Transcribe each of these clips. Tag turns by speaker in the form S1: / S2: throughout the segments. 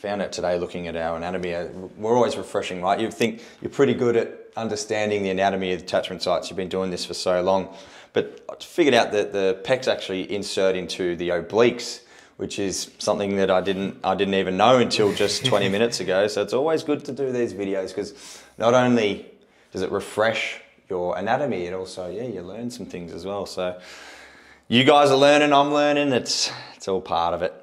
S1: found out today looking at our anatomy, we're always refreshing, right? You think you're pretty good at understanding the anatomy of the attachment sites. You've been doing this for so long. But I figured out that the pecs actually insert into the obliques, which is something that I didn't even know until just 20 minutes ago. So it's always good to do these videos because not only does it refresh your anatomy, it also, yeah, you learn some things as well. So you guys are learning, I'm learning, it's all part of it.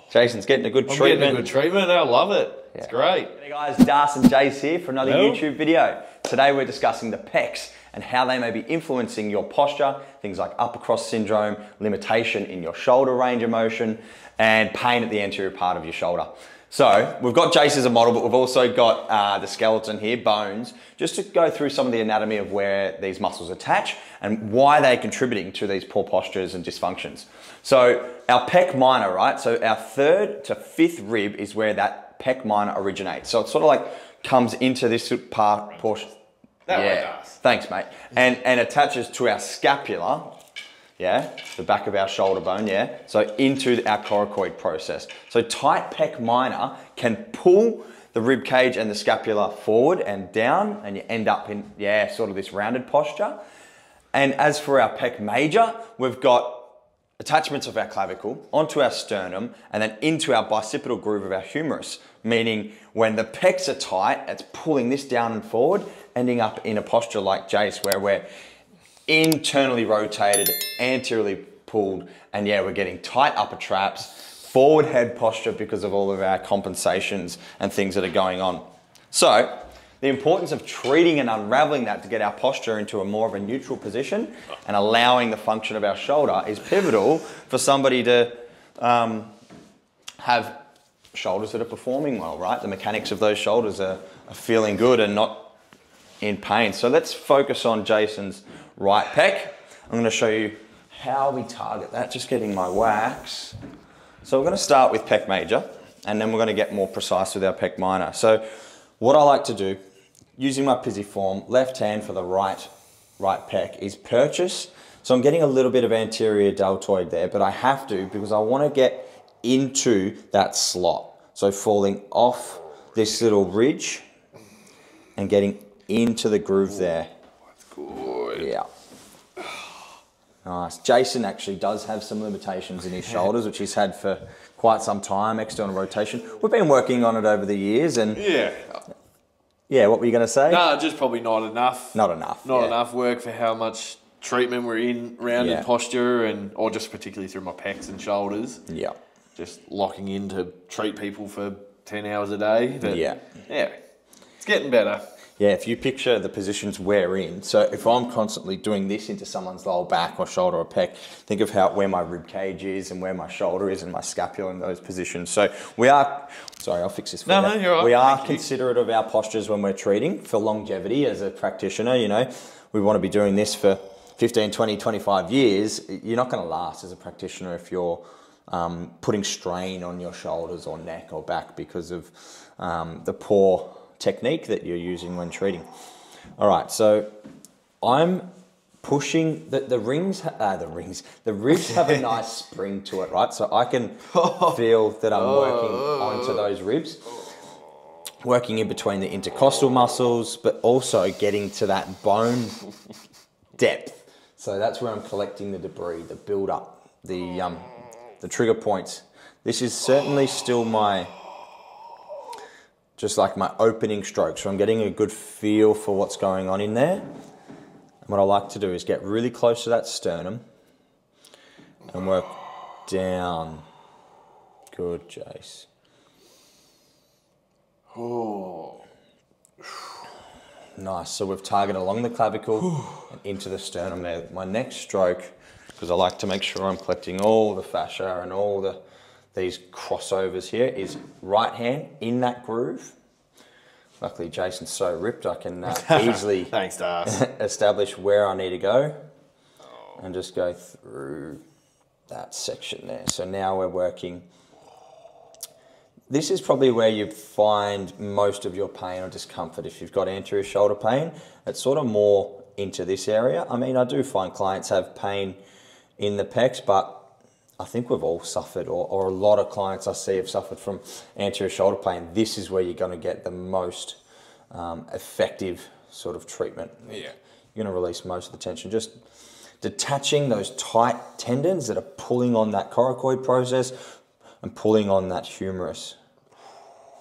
S1: Jason's getting a good treatment.
S2: I'm getting a good treatment, I love it. Yeah. It's great.
S1: Hey guys, Darcy and Jace here for another YouTube video. Today we're discussing the pecs and how they may be influencing your posture, things like upper cross syndrome, limitation in your shoulder range of motion, and pain at the anterior part of your shoulder. So we've got Jace as a model, but we've also got the skeleton here, bones, just to go through some of the anatomy of where these muscles attach and why they're contributing to these poor postures and dysfunctions. So our pec minor, right? So our 3rd to 5th rib is where that pec minor originates. So it sort of like comes into this portion.
S2: That way does.
S1: Thanks, mate. And attaches to our scapula, yeah, the back of our shoulder bone, yeah, so into our coracoid process. So tight pec minor can pull the rib cage and the scapula forward and down, and you end up in, yeah, sort of this rounded posture. And as for our pec major, we've got attachments of our clavicle onto our sternum and then into our bicipital groove of our humerus, meaning when the pecs are tight, it's pulling this down and forward, ending up in a posture like Jace, where we're internally rotated, anteriorly pulled, and yeah, we're getting tight upper traps, forward head posture because of all of our compensations and things that are going on. So the importance of treating and unraveling that to get our posture into a more of a neutral position and allowing the function of our shoulder is pivotal for somebody to have shoulders that are performing well, right? The mechanics of those shoulders are feeling good and not in pain. So let's focus on Jason's right pec. I'm going to show you how we target that, just getting my wax. So we're going to start with pec major and then we're going to get more precise with our pec minor. So what I like to do, using my pisiform, left hand for the right pec, is purchase. So I'm getting a little bit of anterior deltoid there, but I have to because I want to get into that slot. So falling off this little ridge and getting into the groove there.
S2: That's good.
S1: Yeah. Nice. Jason actually does have some limitations in his shoulders, which he's had for quite some time, external rotation. We've been working on it over the years and... Yeah, what were you going to say?
S2: No, just probably not enough.
S1: Not enough.
S2: Not enough work for how much treatment we're in, rounded posture, or just particularly through my pecs and shoulders.
S1: Yeah.
S2: Just locking in to treat people for 10 hours a day. But yeah, it's getting better.
S1: Yeah, if you picture the positions we're in, so if I'm constantly doing this into someone's lower back or shoulder or pec, think of where my rib cage is and where my shoulder is and my scapula in those positions. So we are, sorry, I'll fix this for you.
S2: No, you're right.
S1: We are considerate of our postures when we're treating for longevity as a practitioner. You know, we want to be doing this for 15, 20, 25 years. You're not going to last as a practitioner if you're putting strain on your shoulders or neck or back because of the poor technique that you're using when treating. All right, so I'm pushing the ribs have a nice spring to it, right? So I can feel that I'm working onto those ribs, working in between the intercostal muscles, but also getting to that bone depth. So that's where I'm collecting the debris, the build up, the trigger points. This is certainly still just like my opening stroke. So I'm getting a good feel for what's going on in there. And what I like to do is get really close to that sternum and work down. Good, Jace.
S2: Oh.
S1: Nice, so we've targeted along the clavicle and into the sternum there. My next stroke, because I like to make sure I'm collecting all the fascia and all these crossovers here, is right hand in that groove. Luckily, Jason's so ripped, I can easily
S2: Thanks, Darcy.
S1: establish where I need to go and just go through that section there. So now we're working. This is probably where you find most of your pain or discomfort. If you've got anterior shoulder pain, it's sort of more into this area. I mean, I do find clients have pain in the pecs, but I think we've all suffered, or a lot of clients I see have suffered from anterior shoulder pain. This is where you're going to get the most effective sort of treatment.
S2: Yeah.
S1: You're going to release most of the tension. Just detaching those tight tendons that are pulling on that coracoid process and pulling on that humerus.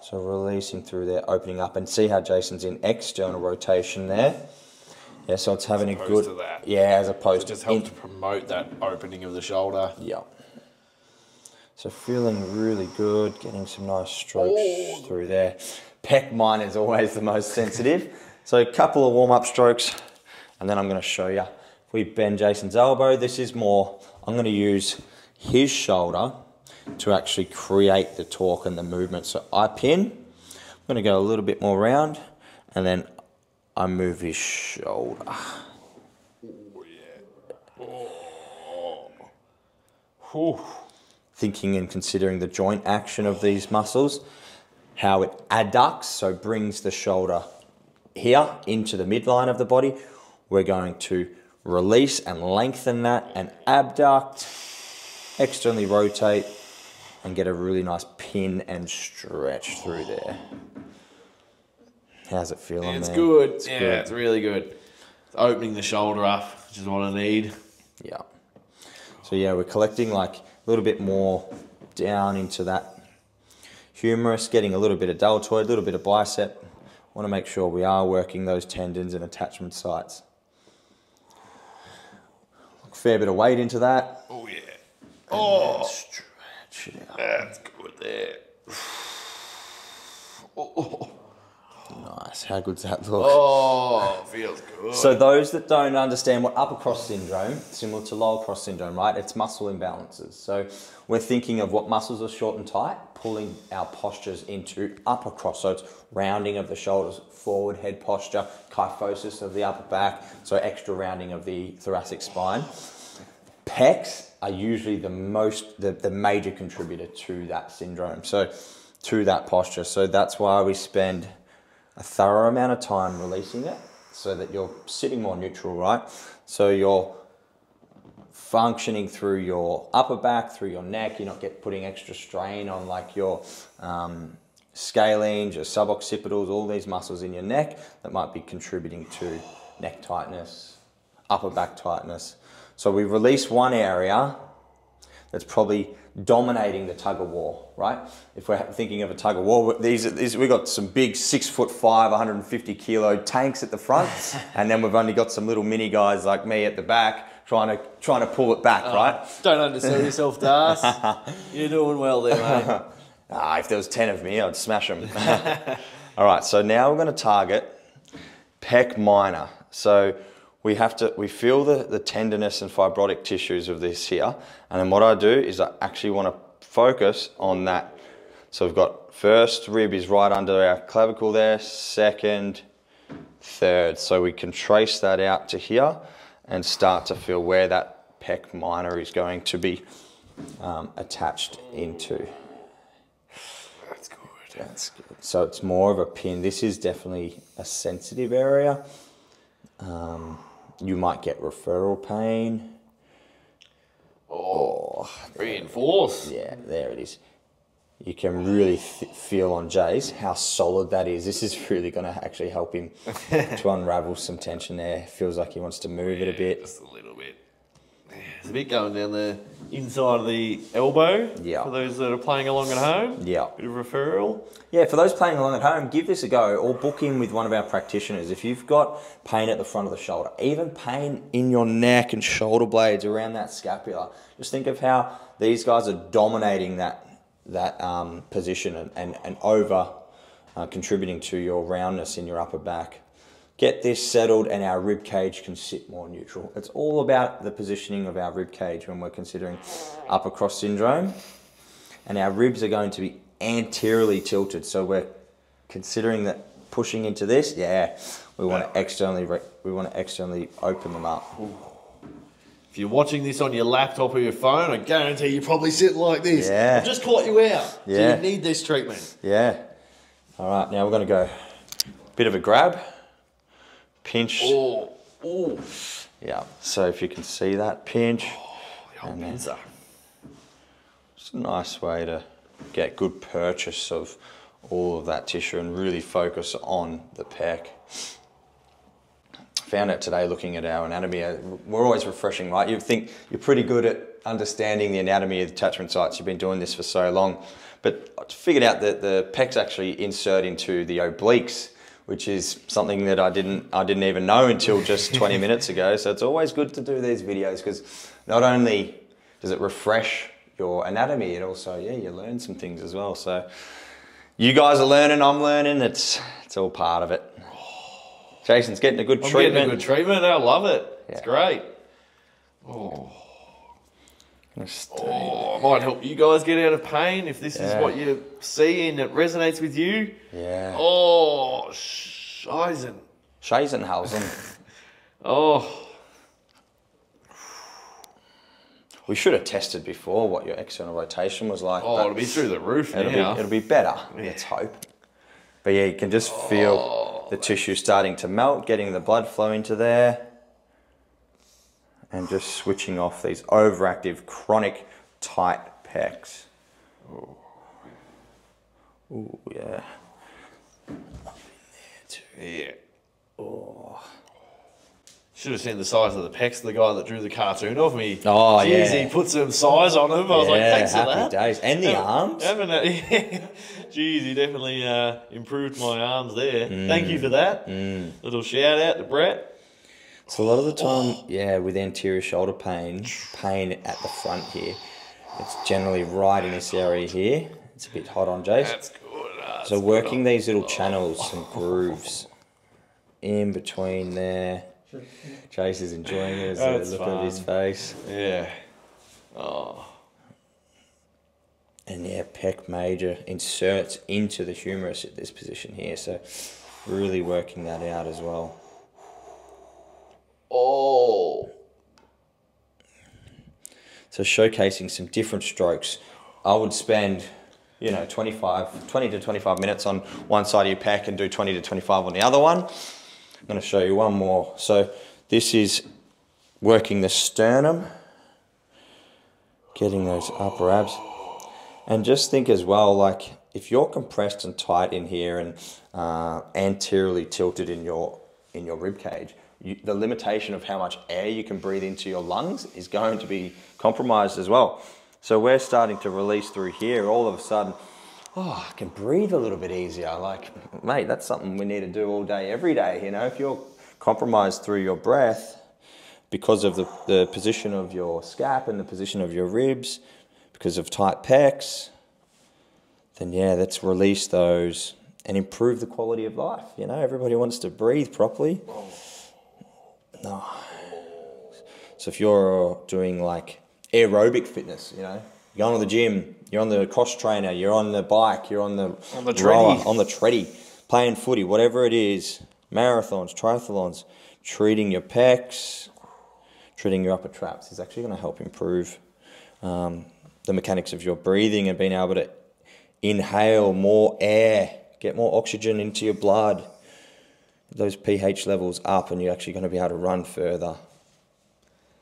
S1: So releasing through there, opening up, and see how Jason's in external rotation there. Yeah, so it's having a good,
S2: to that.
S1: Yeah, as opposed
S2: to just
S1: to
S2: help to promote that opening of the shoulder.
S1: Yeah. So feeling really good, getting some nice strokes through there. Pec minor is always the most sensitive. So a couple of warm-up strokes, and then I'm going to show you. If we bend Jason's elbow, this is more, I'm going to use his shoulder to actually create the torque and the movement. So I pin, I'm going to go a little bit more round, and then I move his shoulder.
S2: Oh, yeah. Oh.
S1: Thinking and considering the joint action of these muscles, how it adducts, so brings the shoulder here into the midline of the body. We're going to release and lengthen that and abduct, externally rotate, and get a really nice pin and stretch through there. How's it feeling?
S2: It's
S1: there?
S2: good.
S1: It's
S2: good.
S1: It's
S2: really good. It's opening the shoulder up, which is what I need.
S1: Yeah. So yeah, we're collecting like a little bit more down into that humerus, getting a little bit of deltoid, a little bit of bicep. Want to make sure we are working those tendons and attachment sites. Fair bit of weight into that.
S2: Oh yeah.
S1: And stretch it out.
S2: That's good there.
S1: Nice. How good's that look?
S2: Oh, feels good.
S1: So those that don't understand what upper cross syndrome, similar to lower cross syndrome, right? It's muscle imbalances. So we're thinking of what muscles are short and tight, pulling our postures into upper cross. So it's rounding of the shoulders, forward head posture, kyphosis of the upper back, so extra rounding of the thoracic spine. Pecs are usually the major contributor to that syndrome, so to that posture. So that's why we spend a thorough amount of time releasing it so that you're sitting more neutral, right? So you're functioning through your upper back, through your neck. You're not putting extra strain on like your scalenes, your suboccipitals, all these muscles in your neck that might be contributing to neck tightness, upper back tightness. So we release one area that's probably dominating the tug of war, right? If we're thinking of a tug of war, we've got some big 6'5", 150 kilo tanks at the front, and then we've only got some little mini guys like me at the back trying to pull it back, right?
S2: Don't undersell yourself, Darcy. You're doing well there, mate.
S1: If there was 10 of me, I'd smash them. All right, so now we're going to target pec minor. So we feel the tenderness and fibrotic tissues of this here. And then what I do is I actually want to focus on that. So we've got first rib is right under our clavicle there, second, third. So we can trace that out to here and start to feel where that pec minor is going to be attached into.
S2: That's good.
S1: That's good. So it's more of a pin. This is definitely a sensitive area. You might get referral pain.
S2: Reinforce.
S1: Yeah, there it is. You can really feel on Jay's how solid that is. This is really going to actually help him to unravel some tension there. Feels like he wants to move it a bit.
S2: Just a little bit. There's a bit going down the inside of the elbow.
S1: Yeah.
S2: For those that are playing along at home.
S1: Yeah.
S2: Bit of referral.
S1: Yeah, for those playing along at home, give this a go or book in with one of our practitioners. If you've got pain at the front of the shoulder, even pain in your neck and shoulder blades around that scapula, just think of how these guys are dominating that position and over contributing to your roundness in your upper back. Get this settled and our rib cage can sit more neutral. It's all about the positioning of our rib cage when we're considering upper cross syndrome. And our ribs are going to be anteriorly tilted. So we're considering that pushing into this, we want to externally open them up.
S2: If you're watching this on your laptop or your phone, I guarantee you're probably sitting like this.
S1: Yeah.
S2: I've just caught you out.
S1: Yeah.
S2: So you need this treatment.
S1: Yeah. All right, now we're going to go bit of a grab, pinch.
S2: Oh.
S1: Yeah, so if you can see that pinch.
S2: The old pincer.
S1: It's a nice way to get good purchase of all of that tissue and really focus on the pec. Found out today looking at our anatomy, we're always refreshing, right? You think you're pretty good at understanding the anatomy of the attachment sites. You've been doing this for so long. But I figured out that the pecs actually insert into the obliques, which is something that I didn't even know until just 20 minutes ago. So it's always good to do these videos because not only does it refresh your anatomy, it also, yeah, you learn some things as well. So you guys are learning, I'm learning, it's all part of it. Jason's getting a good treatment.
S2: I'm getting a good treatment, I love it. Yeah. It's great. Oh. It might help you guys get out of pain if this is what you see and it resonates with you.
S1: Yeah.
S2: Oh, Scheißenhausen. Oh.
S1: We should have tested before what your external rotation was like.
S2: Oh, it'll be through the roof now.
S1: It'll be better, let's hope. But yeah, you can just feel the tissue starting to melt, getting the blood flow into there. And just switching off these overactive, chronic, tight pecs. Oh, yeah. Up in there too.
S2: Yeah.
S1: Oh.
S2: Should have seen the size of the pecs of the guy that drew the cartoon of me.
S1: Oh,
S2: jeez,
S1: yeah.
S2: He put some size on him. I was like, thanks for that.
S1: Happy days. And the arms.
S2: Jeez, he definitely improved my arms there. Thank you for that. Little shout out to Brett.
S1: So a lot of the time, yeah, with anterior shoulder pain at the front here, it's generally right in this area here. It's a bit hot on Jace.
S2: That's good.
S1: So working these little channels and grooves in between there. Jace is enjoying it as a look at his face.
S2: Yeah. Oh.
S1: And yeah, pec major inserts into the humerus at this position here. So really working that out as well.
S2: Oh.
S1: So showcasing some different strokes. I would spend, 20 to 25 minutes on one side of your pec and do 20 to 25 on the other one. I'm going to show you one more. So this is working the sternum, getting those upper abs. And just think as well, like if you're compressed and tight in here and anteriorly tilted in your rib cage, the limitation of how much air you can breathe into your lungs is going to be compromised as well. So we're starting to release through here. All of a sudden, I can breathe a little bit easier. Like, mate, that's something we need to do all day, every day. If you're compromised through your breath because of the position of your scap and the position of your ribs, because of tight pecs, then yeah, let's release those and improve the quality of life. Everybody wants to breathe properly. No. So if you're doing like aerobic fitness, you're going to the gym, you're on the cross trainer, you're on the bike, you're on the treadie, playing footy, whatever it is, marathons, triathlons, treating your pecs, treating your upper traps is actually going to help improve the mechanics of your breathing and being able to inhale more air, get more oxygen into your blood. Those pH levels up and you're actually going to be able to run further.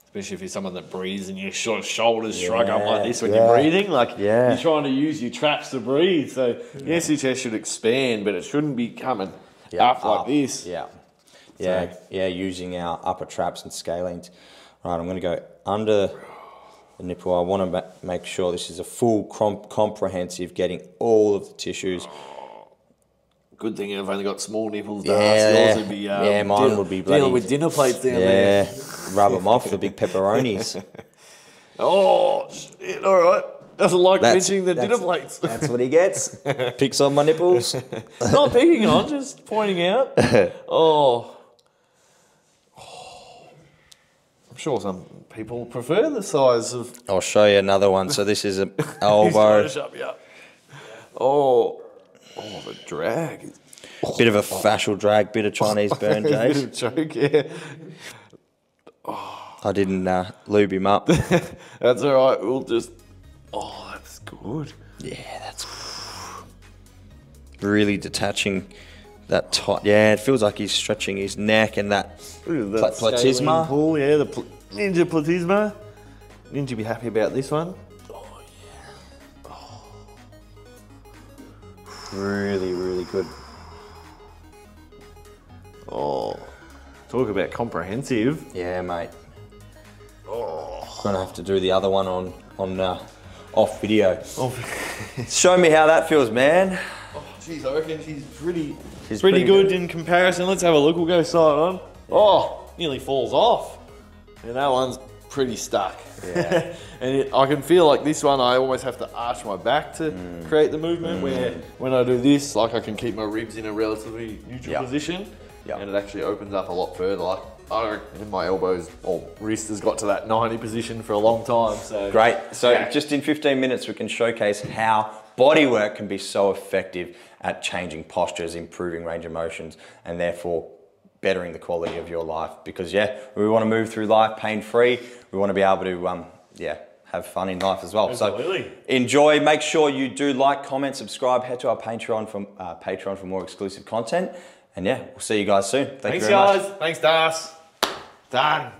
S2: Especially if you're someone that breathes and your shoulders shrug up like this when you're breathing. You're trying to use your traps to breathe. So yes, your chest should expand, but it shouldn't be coming up like this.
S1: Using our upper traps and scalenes. Right, I'm going to go under the nipple. I want to make sure this is a full comprehensive, getting all of the tissues.
S2: Good thing I've only got small nipples. Yours would be,
S1: mine would be bloody...
S2: dealing with dinner plates down there.
S1: Rub them off, the big pepperonis.
S2: All right. Doesn't like mentioning the dinner plates.
S1: That's what he gets. Picks on my nipples.
S2: Not picking on, just pointing out. I'm sure some people prefer the size of...
S1: I'll show you another one. So this is an elbow.
S2: He's trying to shut me up. Oh, the drag.
S1: Bit of a fascial drag, bit of Chinese burn, Jace.
S2: Bit of choke, yeah.
S1: I didn't lube him up.
S2: That's all right. We'll just... Oh, that's good.
S1: Yeah, that's really detaching that tight. Yeah, it feels like he's stretching his neck and that platysma.
S2: Pull, the ninja platysma. Ninja be happy about this one. Oh, yeah.
S1: Really, really good.
S2: Oh, talk about comprehensive.
S1: Yeah, mate.
S2: Oh,
S1: Gonna have to do the other one on off video. Show me how that feels, man.
S2: oh, geez, I reckon she's pretty good in comparison. Let's have a look. We'll go side on. Yeah. Oh, nearly falls off. And that one's pretty stuck.
S1: Yeah.
S2: And I can feel like this one, I almost have to arch my back to create the movement. Where when I do this, like I can keep my ribs in a relatively neutral position. Yep. And it actually opens up a lot further. Like I reckon my elbows or wrist has got to that 90 position for a long time. So
S1: great. So just in 15 minutes, we can showcase how bodywork can be so effective at changing postures, improving range of motions, and therefore bettering the quality of your life. Because we want to move through life pain-free. We want to be able to have fun in life as well.
S2: Absolutely.
S1: So enjoy. Make sure you do like, comment, subscribe. Head to our Patreon for more exclusive content. And we'll see you guys soon. Thanks you very much.
S2: Thanks, guys. Thanks, Darcy. Done.